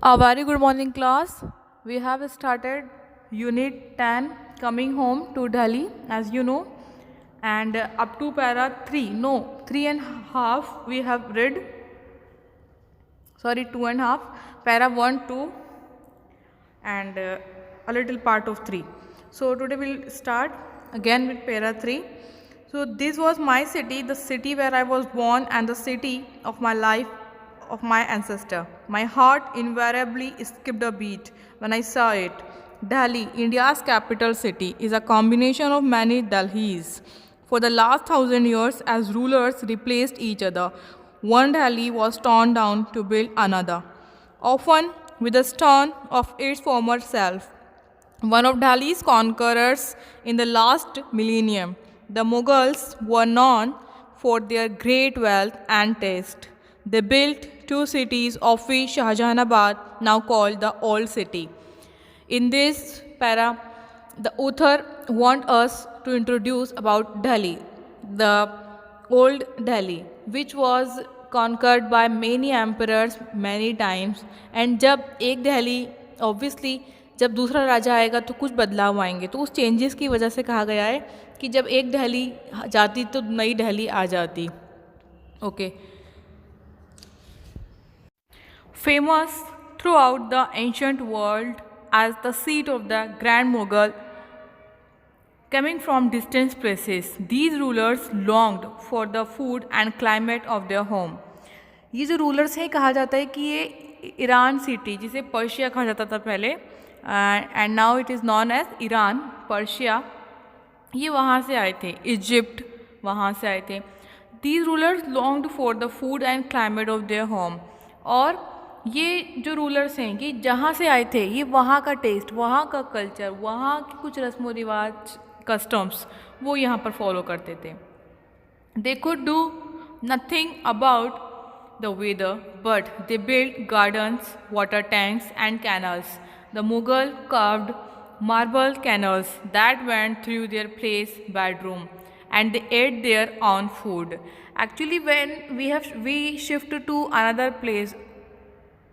A very good morning, class. We have started Unit 10 coming home to Delhi, as you know, and up to para 3, no, 3.5 we have read, sorry, 2.5, para 1, 2, and a little part of 3. So today we'll start again with para 3. So this was my city, the city where I was born and the city of my life, of my ancestor. My heart invariably skipped a beat when I saw it. Delhi, India's capital city, is a combination of many Delhis. For the last 1,000 years, as rulers replaced each other, one Delhi was torn down to build another, often with the stone of its former self. One of Delhi's conquerors in the last millennium, the Mughals were known for their great wealth and taste. They built two cities, of which Shahjahanabad, now called the Old City. In this para, the author wants us to introduce about Delhi, the old Delhi, which was conquered by many emperors many times. And जब एक Delhi obviously जब दूसरा राजा आएगा तो कुछ बदलाव आएंगे, तो उस चेंजेस की वजह से कहा गया है कि जब एक दिल्ली जाती तो नई दिल्ली आ जाती. Okay. Famous throughout the ancient world as the seat of the Grand Mughal, coming from distant places, these rulers longed for the food and climate of their home. ये जो रूलर्स हैं कहा जाता है कि ये ईरान सिटी, जिसे Persia कहा जाता था पहले, and now it is known as Iran, Persia, ये वहाँ से आए थे. इजिप्ट वहाँ से आए थे. These rulers longed for the food and climate of their home. और ये जो रूलर्स हैं कि जहाँ से आए थे, ये वहाँ का टेस्ट, वहाँ का कल्चर, वहाँ के कुछ रस्म रिवाज, कस्टम्स, वो यहाँ पर फॉलो करते थे. They could do nothing about the weather, but they built gardens, water tanks and canals. The Mughal carved marble canals that went through their place bedroom, and they ate their own food. Actually, when we shift to another place,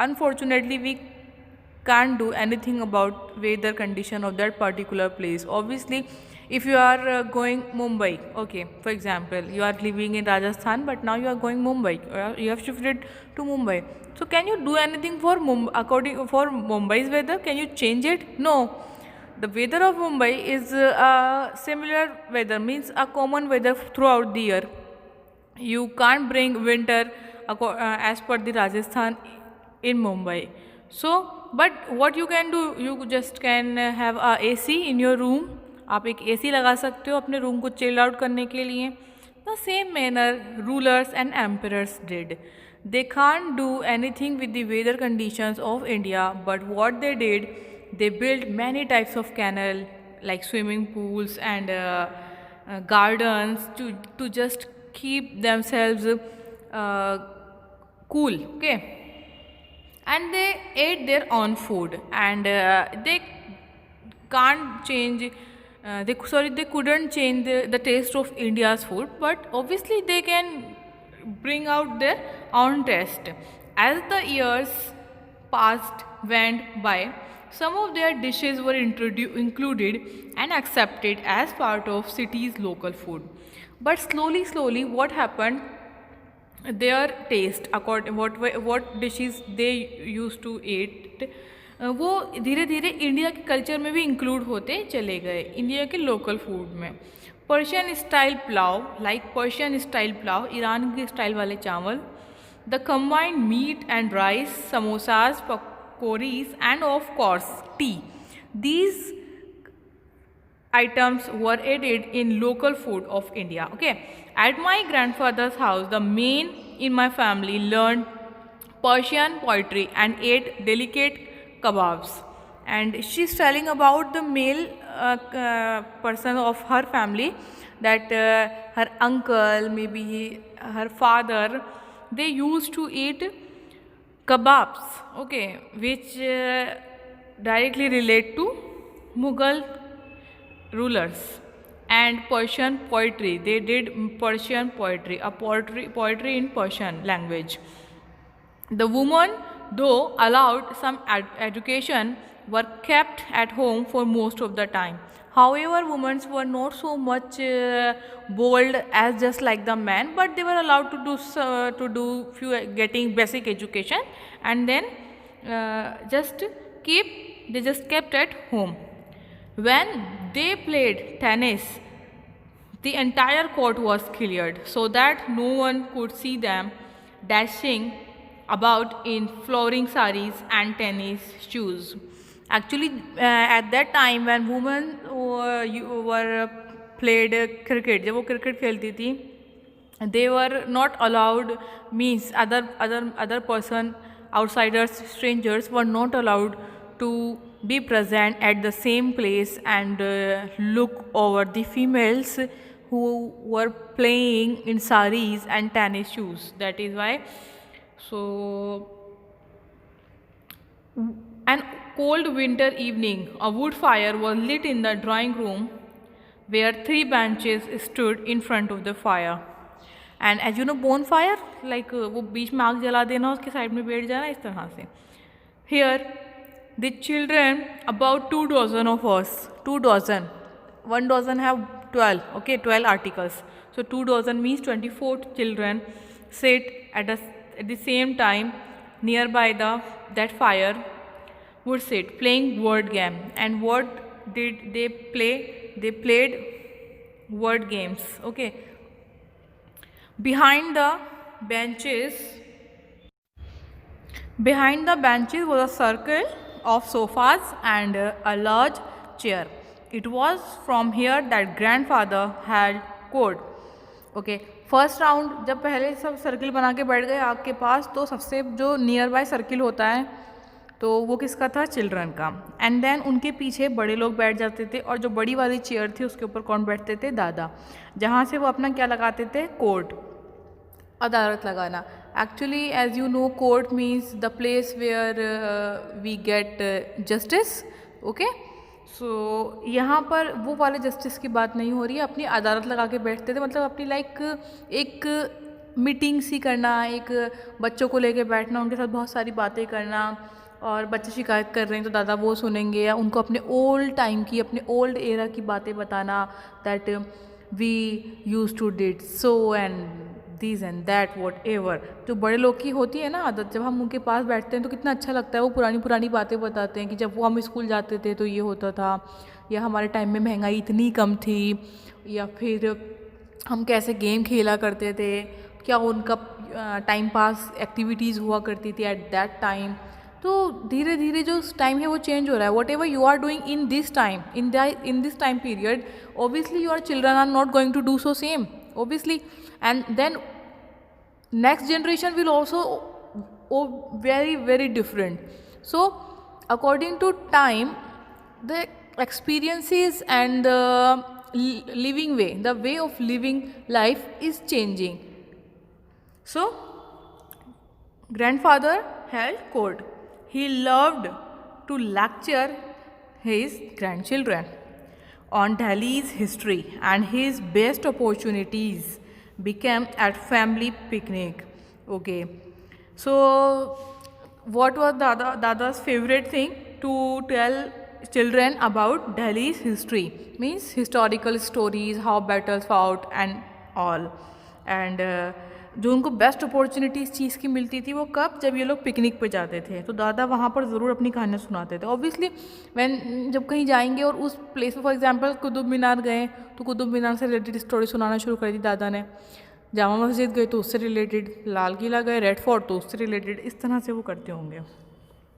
unfortunately we can't do anything about weather condition of that particular place. Obviously, if you are going Mumbai, okay, for example, you are living in Rajasthan, but now you are going Mumbai, or you have shifted to Mumbai. So can you do anything for Mumbai's weather? Can you change it? No. The weather of Mumbai is a similar weather, means a common weather throughout the year. You can't bring winter as per the Rajasthan in Mumbai. So, but what you can do, you just can have a AC in your room. आप एक AC लगा सकते हो अपने room को chill out करने के लिए. The same manner rulers and emperors did. They can't do anything with the weather conditions of India, but what they did, they built many types of canal like swimming pools and gardens to just keep themselves cool, okay, and they ate their own food, and they can't change they couldn't change the taste of India's food, but obviously they can bring out their own taste. As the years went by, some of their dishes were included and accepted as part of city's local food. But slowly, what happened? Their taste, according what dishes they used to eat, वो धीरे धीरे India के culture में भी include होते चले गए, India के लोकल फूड में. Persian style pulao, Persian style pulao, Iran के स्टाइल वाले चावल, the combined meat and rice, samosas, pakoris and of course tea. These items were added in local food of India. Okay, at my grandfather's house, the men in my family learned Persian poetry and ate delicate kebabs. And she's telling about the male person of her family, that her uncle, maybe her father, they used to eat kebabs, okay, which directly relate to Mughal rulers. And Persian poetry, they did Persian poetry, a poetry in Persian language. The women though allowed some education, were kept at home for most of the time. However, women were not so much bold as just like the men, but they were allowed to do few getting basic education, and then just keep they just kept at home. When they played tennis, the entire court was cleared so that no one could see them dashing about in flowing saris and tennis shoes. Actually, at that time when women were played cricket, जब वो cricket खेलती थी, they were not allowed, means other person, outsiders, strangers were not allowed to be present at the same place and look over the females who were playing in saris and tennis shoes. That is why. So an cold winter evening, a wood fire was lit in the drawing room where 3 benches stood in front of the fire. And as you know bonfire, like वो बीच में आग जला देना, उसके side में बैठ जाना, इस तरह से. Here the children about 2 dozen of us, 2 dozen, 1 dozen have 12, okay, 12 articles, so 2 dozen means 24 children sit at the same time nearby that fire, would sit playing word game. And what did they play? They played word games, okay. Behind the benches was a circle of sofas and a large chair. It was from here that grandfather held court. Okay, first round जब पहले सब circle बना के बैठ गए आग के पास, तो सबसे जो नियर बाय सर्किल होता है तो वो किसका था? चिल्ड्रन का. एंड देन उनके पीछे बड़े लोग बैठ जाते थे, और जो बड़ी वाली चेयर थी उसके ऊपर कौन बैठते थे? दादा, जहाँ से वो अपना क्या लगाते थे? कोर्ट, अदालत लगाना. Actually as you know, court means the place where we get justice. Okay, so यहाँ पर वो वाले जस्टिस की बात नहीं हो रही है, अपनी अदालत लगा के बैठते थे, मतलब अपनी लाइक एक मीटिंग सी करना, एक बच्चों को लेके बैठना, उनके साथ बहुत सारी बातें करना, और बच्चे शिकायत कर रहे हैं तो दादा वो सुनेंगे, या उनको अपने ओल्ड टाइम की, अपने ओल्ड एरा की बातें बताना, that we use to did so and this and that whatever. जो बड़े लोग की होती है ना आदत, जब हम उनके पास बैठते हैं तो कितना अच्छा लगता है. वो पुरानी पुरानी बातें बताते हैं कि जब वो हम स्कूल जाते थे तो ये होता था, या हमारे टाइम में महंगाई इतनी कम थी, या फिर हम कैसे गेम खेला करते थे, क्या उनका टाइम पास एक्टिविटीज़ हुआ करती थी एट दैट टाइम. तो धीरे धीरे जो टाइम है वो चेंज हो रहा है. Whatever you are doing in this time, in this time period, obviously your children are not going to do so same, obviously. And then next generation will also very very different. So according to time, the experiences and the living way, the way of living life is changing. So grandfather held court. He loved to lecture his grandchildren on Delhi's history, and his best opportunities became at family picnic. Okay, so what was Dada's favorite thing? To tell children about Delhi's history, means historical stories, how battles fought and all. And जो उनको best opportunity इस चीज़ की मिलती थी वो कब? जब ये लोग पिकनिक पे जाते थे, तो दादा वहाँ पर ज़रूर अपनी कहानियाँ सुनाते थे. ऑब्वियसली व्हेन जब कहीं जाएंगे और उस प्लेस में, फॉर एग्जांपल कुतुब मीनार गए तो कुतुब मीनार से रिलेटेड स्टोरी सुनाना शुरू कर दी दादा ने. जामा मस्जिद गए तो उससे रिलेटेड, लाल किला गए, रेड फोर्ट तो उससे रिलेटेड, इस तरह से वो करते होंगे.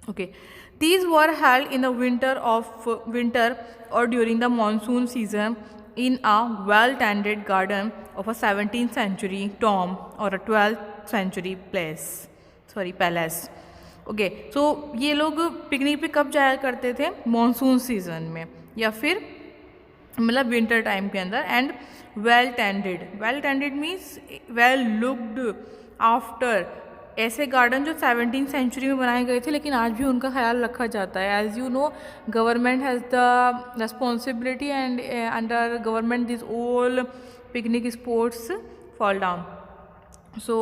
Okay, these were held in the winter और during the monsoon season in a well-tended garden of a 17th century tomb or a 12th century palace. Okay, so ये लोग पिकनिक पे कब जाया करते थे? मानसून सीजन में, या फिर मतलब विंटर टाइम के अंदर. And well tended means well looked after. ऐसे गार्डन जो 17th सेंचुरी में बनाए गए थे, लेकिन आज भी उनका ख्याल रखा जाता है. As you know, government has the responsibility, and under government this all picnic spots fall down. So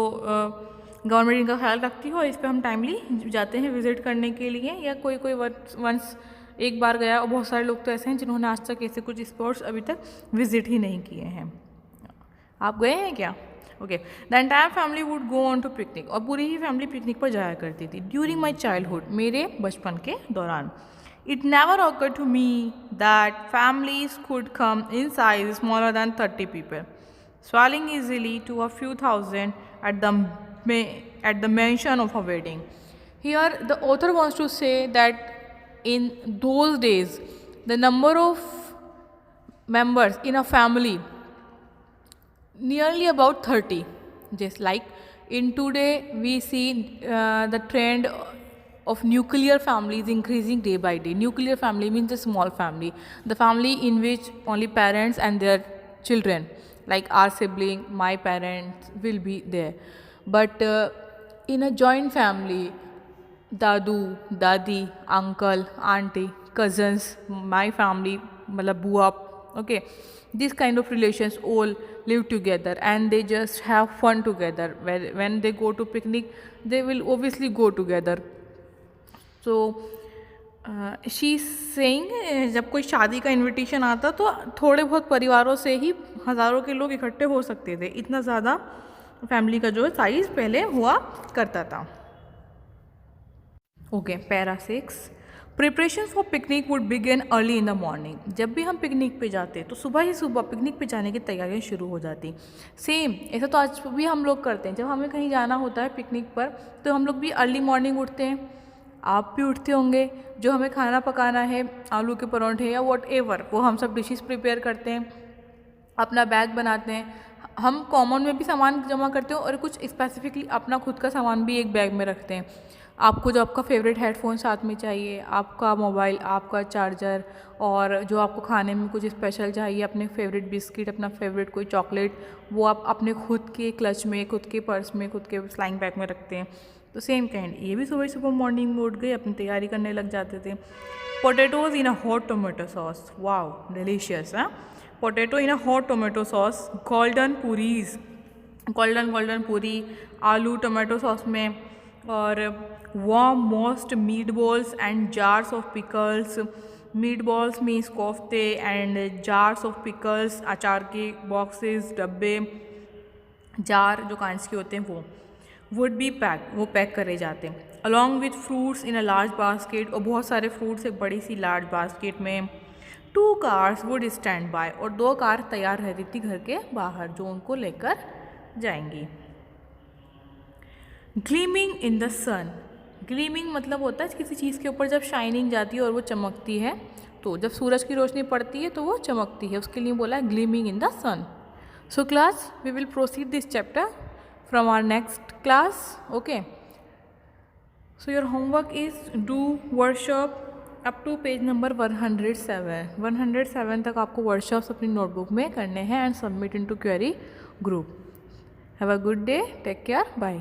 government इनका ख्याल रखती है और इस पर हम टाइमली जाते हैं विज़िट करने के लिए, या कोई कोई वंस एक बार गया, और बहुत सारे लोग तो ऐसे हैं जिन्होंने आज तक ऐसे कुछ स्पॉट्स अभी तक विज़िट ही नहीं किए हैं। आप गए हैं क्या? Okay, the entire family would go on to picnic, और पूरी ही फैमिली पिकनिक पर जाया करती थी। ड्यूरिंग माई चाइल्डहुड, मेरे बचपन के दौरान, it never occurred to me that families could come in size smaller than 30 people, swelling easily to a few thousand at the mention of a wedding. Here, the author wants to say that in those days, the number of members in a family nearly about 30. Just like in today, we see the trend of nuclear families increasing day by day. Nuclear family means a small family, the family in which only parents and their children, like our sibling, my parents will be there. But in a joint family, dadu, dadi, uncle, auntie, cousins, my family, matlab bua, okay, these kind of relations all live together and they just have fun together. When they go to picnic, they will obviously go together. So she saying, जब कोई शादी का invitation आता तो थोड़े बहुत परिवारों से ही हज़ारों के लोग इकट्ठे हो सकते थे, इतना ज़्यादा फैमिली का जो साइज़ पहले हुआ करता था। Okay, para 6, preparation for picnic would begin early in the morning. जब भी हम पिकनिक पे जाते तो सुबह ही सुबह पिकनिक पे जाने की तैयारियां शुरू हो जाती। सेम ऐसा तो आज भी हम लोग करते हैं, जब हमें कहीं जाना होता है पिकनिक पर तो हम लोग भी अर्ली मॉर्निंग उठते हैं, आप भी उठते होंगे। जो हमें खाना पकाना है, आलू के परोठे या वॉट एवर, वो हम सब डिशेस प्रिपेयर करते हैं, अपना बैग बनाते हैं। हम कॉमन में भी सामान जमा करते हो और कुछ स्पेसिफिकली अपना खुद का सामान भी एक बैग में रखते हैं। आपको जो आपका फेवरेट हेडफोन साथ में चाहिए, आपका मोबाइल, आपका चार्जर, और जो आपको खाने में कुछ स्पेशल चाहिए, अपने फेवरेट बिस्किट, अपना फेवरेट कोई चॉकलेट, वो आप अपने खुद के क्लच में, खुद के पर्स में, खुद के स्लाइंग बैग में रखते हैं। तो सेम काइंड ये भी सुबह सुबह मॉर्निंग में उठ गए, अपनी तैयारी करने लग जाते थे। Potatoes in a hot tomato sauce, wow delicious. हाँ, potato in a hot tomato sauce, golden puri आलू टोमेटो सॉस में, और warm most meat balls and jars of pickles. Meat balls means कोफ्ते एंड जार्स ऑफ पिकल्स, अचार के boxes, डब्बे, jar जो कांच के होते हैं वो वुड बी पैक, वो पैक करे जाते हैं। Along with fruits in a large basket, और बहुत सारे फ्रूट्स एक बड़ी सी लार्ज बास्केट में। 2 कार्स वुड स्टैंड बाय, और 2 कार तैयार रहती थी घर के बाहर जो उनको लेकर जाएंगी। Gleaming in the sun, gleaming मतलब होता है किसी चीज़ के ऊपर जब शाइनिंग जाती है और वो चमकती है, तो जब सूरज की रोशनी पड़ती है तो वो चमकती है, उसके लिए बोला है gleaming in the sun. So class, we will proceed this chapter from our next class. Okay, so your homework is do workshop up to page number 107. 107 तक आपको workshops अपनी notebook में करने हैं and submit into query group. Have a good day, take care, bye.